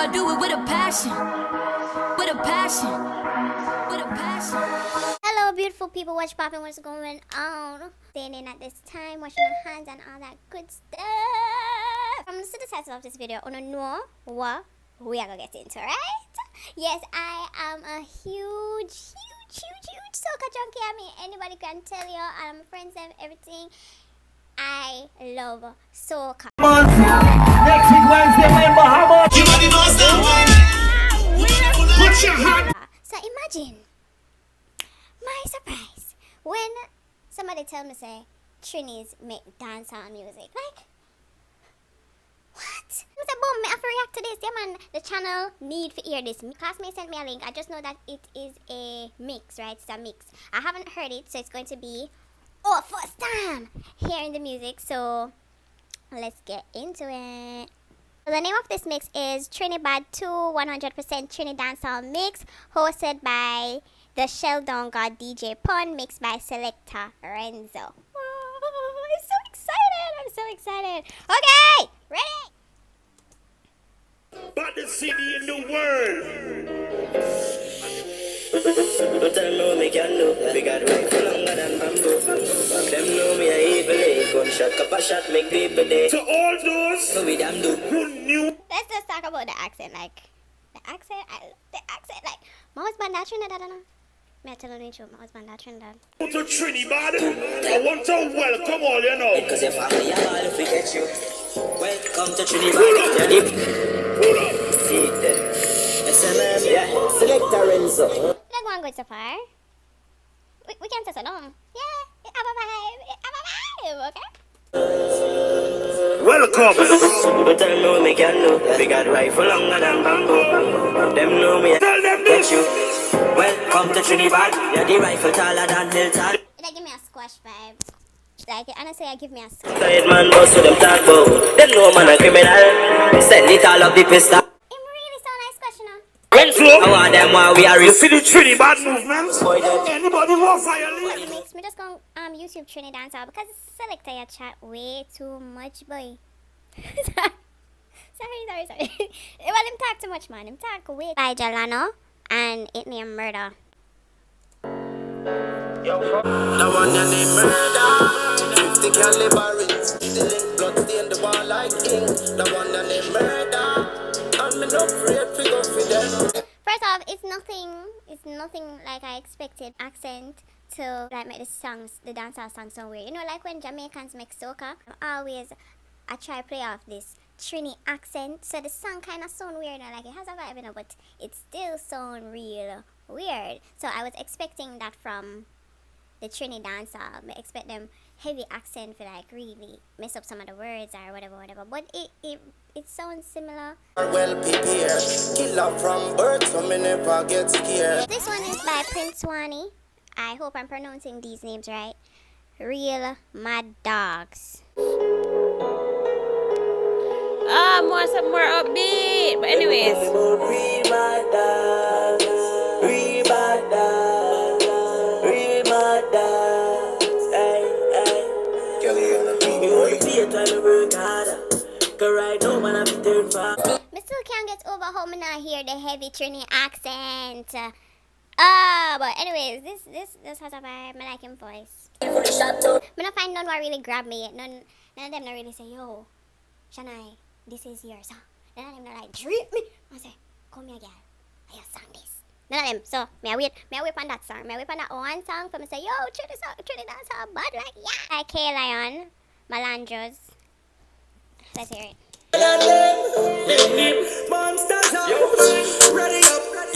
I do it with a passion. With a passion. With a passion. Hello, beautiful people. What's poppin'? What's going on? Staying in at this time, washing our hands and all that good stuff. From the title of this video, I don't know what we are gonna get into, right? Yes, I am a huge soca junkie. I mean, anybody can tell you. I'm friends and everything. I love soca. Next week Wednesday, remember how much? Put your hand. So imagine my surprise when somebody tell me say Trinis make dancehall music. Like, what? I said, boom, me have to react to this. Yeah, man, the channel need to hear this. Classmate sent me a link. I just know that it is a mix, right? It's a mix. I haven't heard it, so it's going to be first time hearing the music. So let's get into it. The name of this mix is Trinidad 2 100% Trinidad Dancehall Mix, hosted by the Shyliizzle God DJ Pun, mixed by Selector Renzo. Oh, I'm so excited! I'm so excited. Okay, ready? Baddest city in the world. But I know me can do. We got right for longer than bamboo. Them know me a evil. Gunshot, cup a shot, make people day. To all those So we damn do. who knew. Let's just talk about the accent, like my husband that Trinidad, I don't know. Me I tell you the truth, my husband that Trinidad. To Trinidad, I want to welcome all you know. Because your family are all if we get you. Welcome to Trinidad. Yeah, deep. See it. SMM, yeah. Selector Renzo. Like one good so far. We can say so long. Yeah, it have a vibe. It have a vibe, okay? Welcome. But I know me can do. We got rifle longer than bamboo. Them know me. Tell them Get this. you. Welcome to Trinidad. Yeah, the rifle taller than Hilltop. It give me a squash vibe. Like, honestly, it give me a squash. Tired man, most of them talk about. Them know man a criminal. Send it all up the pistol. It really so nice question, huh? Renzo. I want them while we are You see the Trinidad movement? Boy, that- Anybody want violate? It makes me just go YouTube Trinidad Dancehall because Selector your chat way too much, boy. sorry. Well, him talk too much, man. Him talk way. By Jalano and it name Murder. The one that they murder 50 caliber rings. The link blood stain the wall like king. The one that they murder. And me not afraid to go for them. First off, it's nothing like I expected accent to like make the dancehall songs so weird. You know, like when Jamaicans make soca, I try play off this Trini accent, so the song kind of sound weird. Like it has a vibe, you know, but it still sound real weird. So I was expecting that from the Trini dancehall. I expect them heavy accent for like really mess up some of the words or whatever. But it sounds similar. Well prepared. Killer from birth, so me never get scared. This one is by Prince Wani. I hope I'm pronouncing these names right. Real Mad Dogs. More some more upbeat. But anyways, Real my dogs. Real my dogs. Real my dogs. Hey. Kelly on the beat. You want to see it while I work harder. Cause right now man I be turn far. Me still can't get over how me not hear the heavy Trini accent. But anyways, this has a vibe. I like him voice. Me not find none what really grab me yet. None of them not really say, yo, Shania, this is your song. None of them not like drip me. I say, come here, girl. I just sang this. None of them. So may I wait on that song. May I wait on that one song for me say, yo, Trinidad Dancehall bad like yeah. Like K-Lion, Malandros. Let's hear it.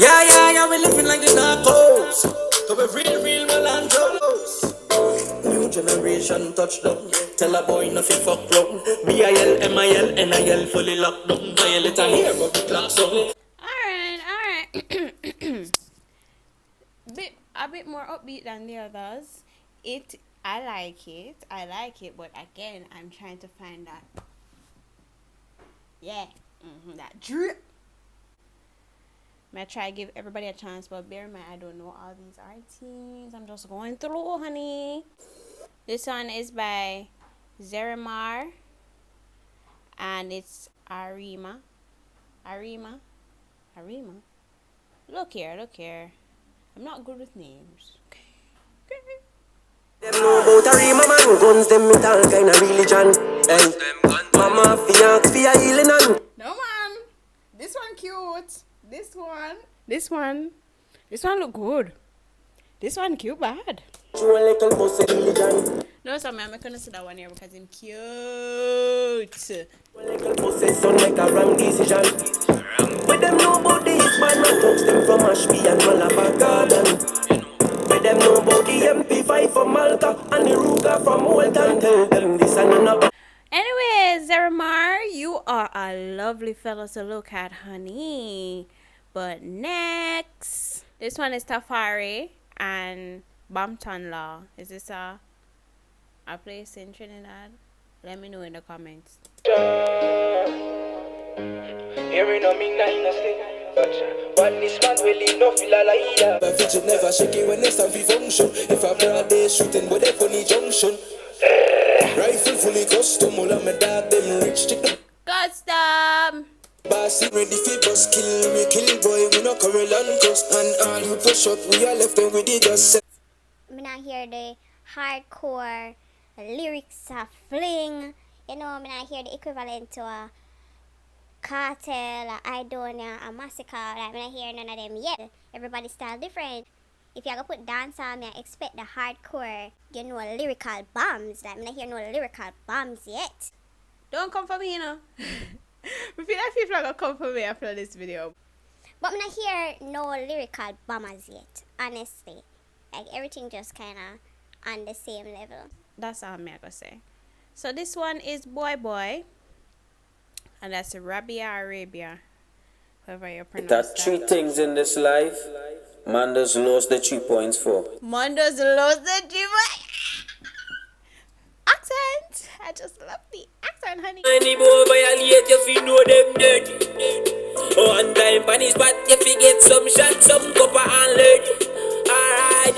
Yeah, we living like the narcos. So we real Melancholos. New generation touch them. Tell a boy nothing fuck wrong. BIL, MIL, NIL fully locked down. Violate and hear of the clock song. alright. A bit more upbeat than the others. I like it, but again, I'm trying to find that. Yeah, that drip. I try to give everybody a chance, but bear in mind I don't know all these artists. I'm just going through, honey. This one is by Zerimar, and it's Arima. Harima. Look here. I'm not good with names. Okay. Them know about a Rima man, guns them with all kind of religion. Hey, mama fiance fi a healing and No man. This one cute. This one look good. This one cute bad. show a little pussy religion. No, so I'm gonna sit that one here because I'm cute. A little pussy son make a wrong decision. With them know about the Eastman and touch them from Ashby and Malabar Garden. With them know about the MP5 from Malta and the Ruger from Walton. Tell them this and another. Anyways, Zeramar, you are a lovely fellow to look at, honey. But next, this one is Tafari and Bampton Law. Is this a place in Trinidad? Let me know in the comments. Hearing on me dynasty. But this man really no feel like that. My fidget never shaking when it's time for function. If I broad day shooting with a funny junction. Rifle fully custom, all of my dog them rich chicken. Custom. Bossy ready for bus kill me, kill boy, we no Coral and cuss. And all who push up, we are left them with the dust. I'm not hear the hardcore lyrics of fling. You know, I'm not hear the equivalent to a cartel, a Idonia, a massacre. Like, I'm not hear none of them yet. Everybody's style different. If you're gonna put dance on me, I expect the hardcore, you know, lyrical bombs. Like, I'm not hear no lyrical bombs yet. Don't come for me, you know. We feel like people are gonna come for me after this video. But I'm not hear no lyrical bombers yet, honestly. Like, everything just kinda on the same level. That's all I'm gonna say. So this one is Boy Boy. And that's Rabia Arabia. However you pronounce that. That three things in this life, man does lost the 3 points for. Mondo's lost the gym. Accent. I just love the accent, honey. Any boy violate, you feel know them dirty. One time on his spot, you fi get some shot, some copper and lead. Alright.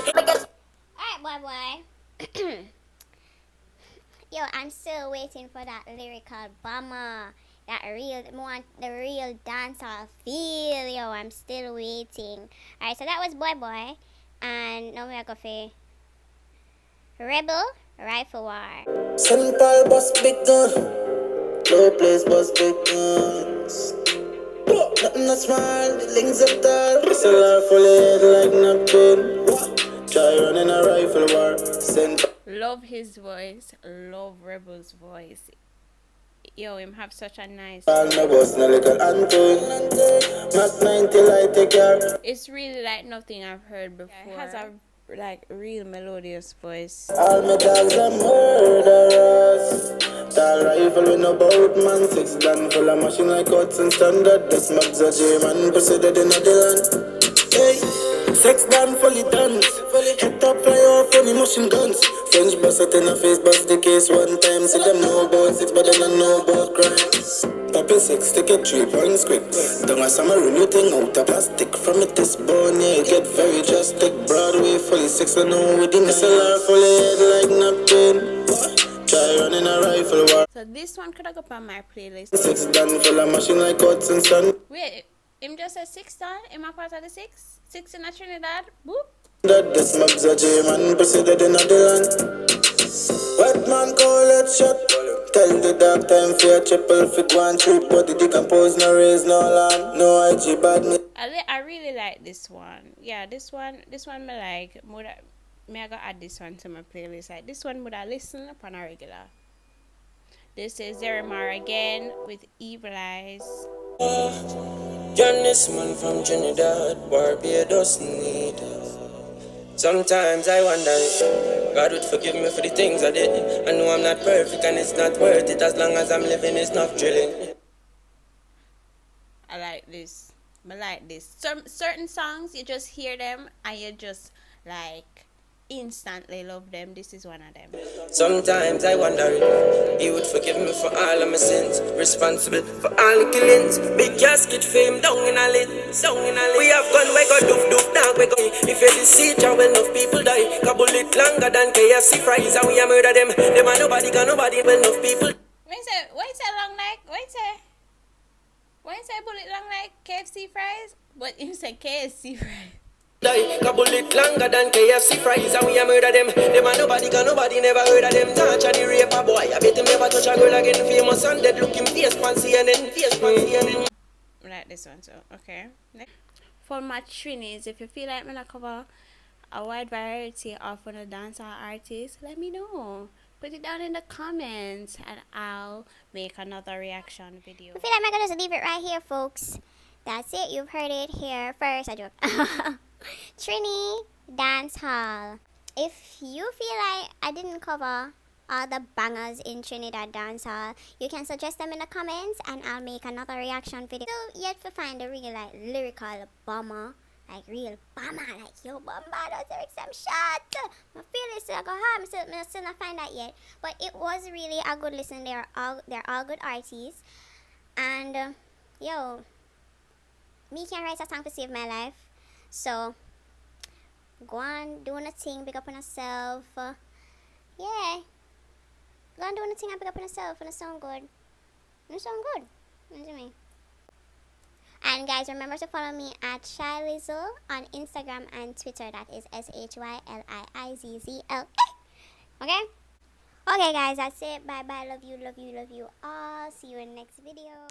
Alright, boy. Yo, I'm still waiting for that lyrical bomber. That real, want the real dancehall feel. Yo, I'm still waiting. Alright, so that was Boy Boy. And now we're going for Rebel Rifle War. St. Paul bus big gun. No place bus big guns. Nothing that's small, the links up tall. SLR full head like nothing. Try running a rifle war. St. Love his voice. Love Rebel's voice. Yo, him have such a nice. It's really like nothing I've heard before. It has a like real melodious voice. All my dogs are murderers. Tall rifle with no boat man. 6 gun full of machine like cuts and standard. This mobs are J-man proceeded in the land. Hey, 6 gun fully done. Head up fly off any machine guns. French bust it in the face, bust the case one time. See them know about 6, but they don't know about crimes. Papa 6, take a 3 points quick. Don't ask some new thing out of plastic. From it this bone, yeah, get very drastic. Broadway fully 6, I know within the SLR fully head like nothing. Try running a rifle war. So this one could I go on my playlist. 6 done full of machine like cuts and sun. Wait, him just said 6 done? Am I part of the 6? 6 in a Trinidad? Boop. That this mobs are J-man proceeded in the land. Wet man call it shot. Tell the dark time for a triple fit 1 trip. Body decompose, no raise, no land. No IG badness. I really like this one. Yeah, this one me like. Me I gotta add this one to my playlist. Like this one would I listen upon a regular. This is Zeramar again with Evil Eyes. John this man from Trinidad, Barbados need. Sometimes I wonder if God would forgive me for the things I did. I know I'm not perfect and it's not worth it. As long as I'm living, it's not drilling. I like this. I like this. Certain songs you just hear them and you just like instantly love them. This is one of them. Sometimes I wonder if He would forgive me for all of my sins. Responsible for all the killings. Big casket fame down in a lid. We have gone, we go doof dog, we go. If you deceive, how enough people die. A bullet longer than KFC fries, and we a murder them. Them are nobody got nobody, well enough people. Why you say long like? Why you say bullet long like KFC fries, but you said KFC fries. Die, couple it longer than KFC fries, and we a murder them. Them a nobody, cause nobody never heard of them. Torture the raper boy, I bet him never touch a girl again. Famous and dead looking face pan CNN, face pan CNN. Like this one, so okay. Next. For my Trinis, if you feel like I'm gonna cover a wide variety of the dancehall artists, let me know. Put it down in the comments, and I'll make another reaction video. I feel like I'm gonna just leave it right here, folks. That's it. You've heard it here first. I joke. Trini Dancehall. If you feel like I didn't cover all the bangers in Trinidad Dancehall, you can suggest them in the comments and I'll make another reaction video. Still yet to find a real like lyrical bomber, like real bomber, like yo bombardos lyrics some shot. My feelings still go hard. I'm still not find that yet, but it was really a good listen. They're all good artists, and yo, me can write a song to save my life. So go on doing a thing, big up on yourself. Yeah. Go on doing a thing and big up on yourself, and it sound good. It sound good. What do you mean? And guys, remember to follow me at Shyliizzle on Instagram and Twitter. That is SHYLIIZZL. Okay? Okay guys, that's it. Bye bye. Love you all. See you in the next video.